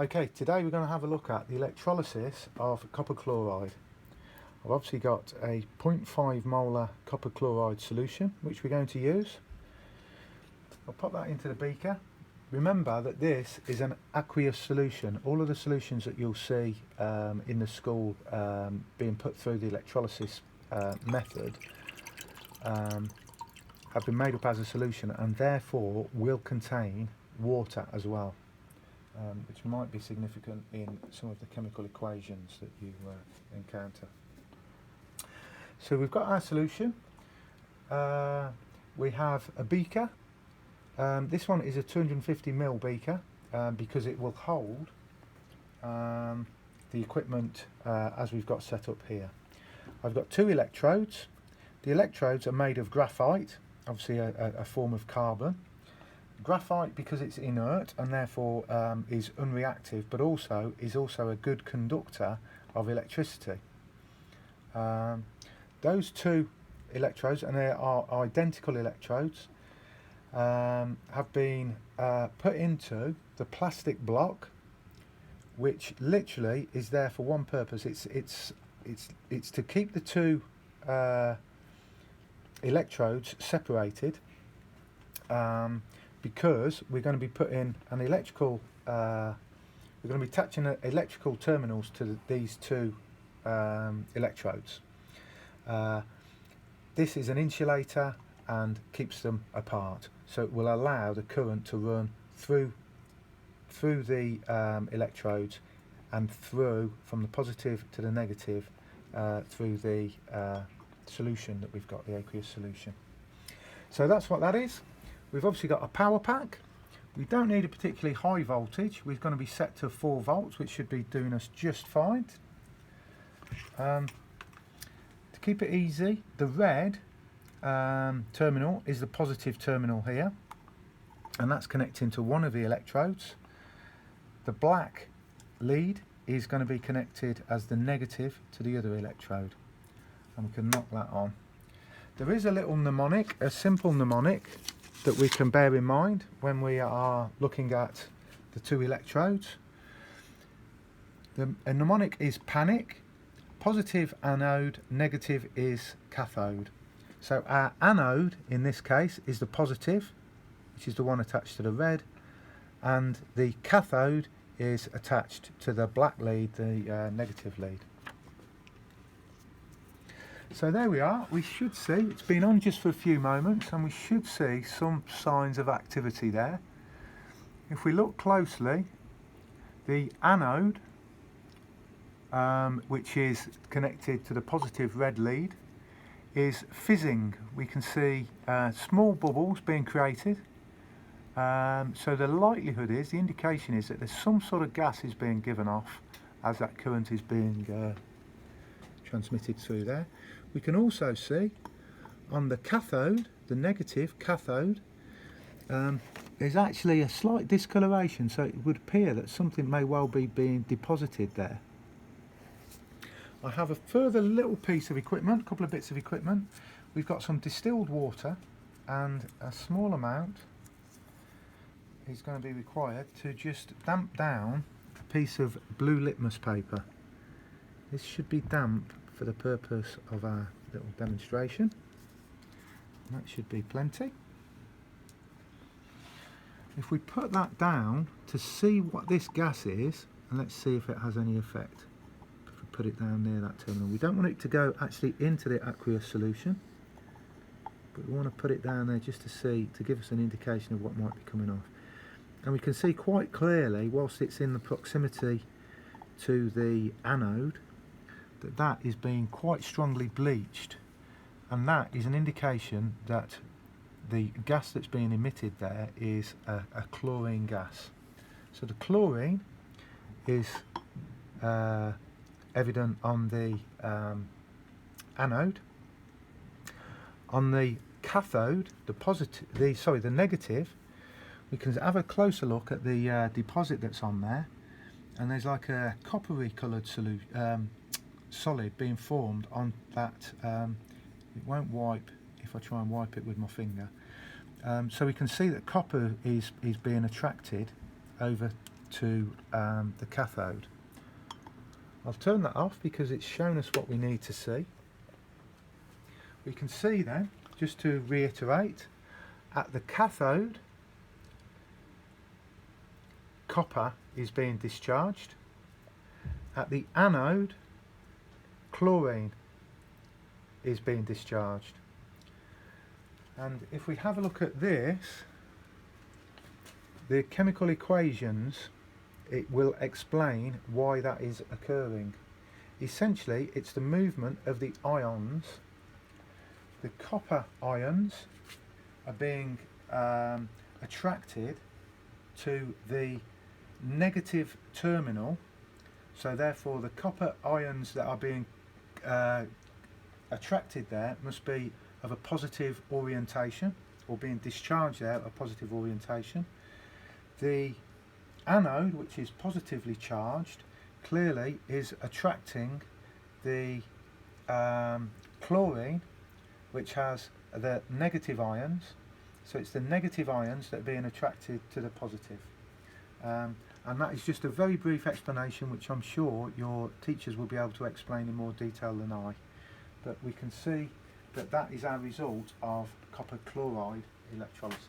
Okay, today we're going to have a look at the electrolysis of copper chloride. I've obviously got a 0.5 molar copper chloride solution which we're going to use. I'll pop that into the beaker. Remember that this is an aqueous solution. All of the solutions that you'll see in the school being put through the electrolysis method have been made up as a solution and therefore will contain water as well. Which might be significant in some of the chemical equations that you encounter. So we've got our solution. We have a beaker. This one is a 250ml beaker because it will hold the equipment as we've got set up here. I've got two electrodes. The electrodes are made of graphite, obviously a form of carbon. Graphite, because it's inert and therefore is unreactive, but also is a good conductor of electricity. Those two electrodes, and they are identical electrodes, have been put into the plastic block, which literally is there for one purpose. It's to keep the two electrodes separated. Because we're going to be putting an electrical, we're going to be attaching electrical terminals to these two electrodes. This is an insulator and keeps them apart, so it will allow the current to run through the electrodes and through from the positive to the negative through the solution that we've got, the aqueous solution. So that's what that is. We've obviously got a power pack. We don't need a particularly high voltage. We're going to be set to 4 volts, which should be doing us just fine. To keep it easy, the red terminal is the positive terminal here, and that's connecting to one of the electrodes. The black lead is going to be connected as the negative to the other electrode, and we can knock that on. There is a little mnemonic, a simple mnemonic, that we can bear in mind when we are looking at the two electrodes. The mnemonic is panic, positive anode, negative is cathode. So our anode in this case is the positive, which is the one attached to the red, and the cathode is attached to the black lead, the negative lead. So there we are. We should see, it's been on just for a few moments, and we should see some signs of activity there. If we look closely, the anode, which is connected to the positive red lead, is fizzing. We can see small bubbles being created. So the likelihood is, the indication is that there's some sort of gas is being given off as that current is being transmitted through there. We can also see on the cathode, the negative cathode, there's actually a slight discoloration, so it would appear that something may well be being deposited there. I have a further little piece of equipment, a couple of bits of equipment. We've got some distilled water, and a small amount is going to be required to just damp down a piece of blue litmus paper. This should be damp for the purpose of our little demonstration. That should be plenty. If we put that down to see what this gas is, and let's see if it has any effect. If we put it down near that terminal, we don't want it to go actually into the aqueous solution, but we want to put it down there just to see, to give us an indication of what might be coming off. And we can see quite clearly, whilst it's in the proximity to the anode, that is being quite strongly bleached, and that is an indication that the gas that's being emitted there is a chlorine gas. So the chlorine is evident on the anode. On the cathode, the negative, we can have a closer look at the deposit that's on there, and there's like a coppery coloured solid being formed on that. It won't wipe if I try and wipe it with my finger. So we can see that copper is being attracted over to the cathode. I'll turn that off because it's shown us what we need to see. We can see then, just to reiterate, at the cathode, copper is being discharged. At the anode, chlorine is being discharged. And if we have a look at this, the chemical equations, it will explain why that is occurring. Essentially, it's the movement of the ions. The copper ions are being attracted to the negative terminal, so therefore the copper ions that are being attracted there must be of a positive orientation, or being discharged there of a positive orientation. The anode, which is positively charged, clearly is attracting the chlorine, which has the negative ions. So it's the negative ions that are being attracted to the positive. And that is just a very brief explanation, which I'm sure your teachers will be able to explain in more detail than I. But we can see that that is our result of copper chloride electrolysis.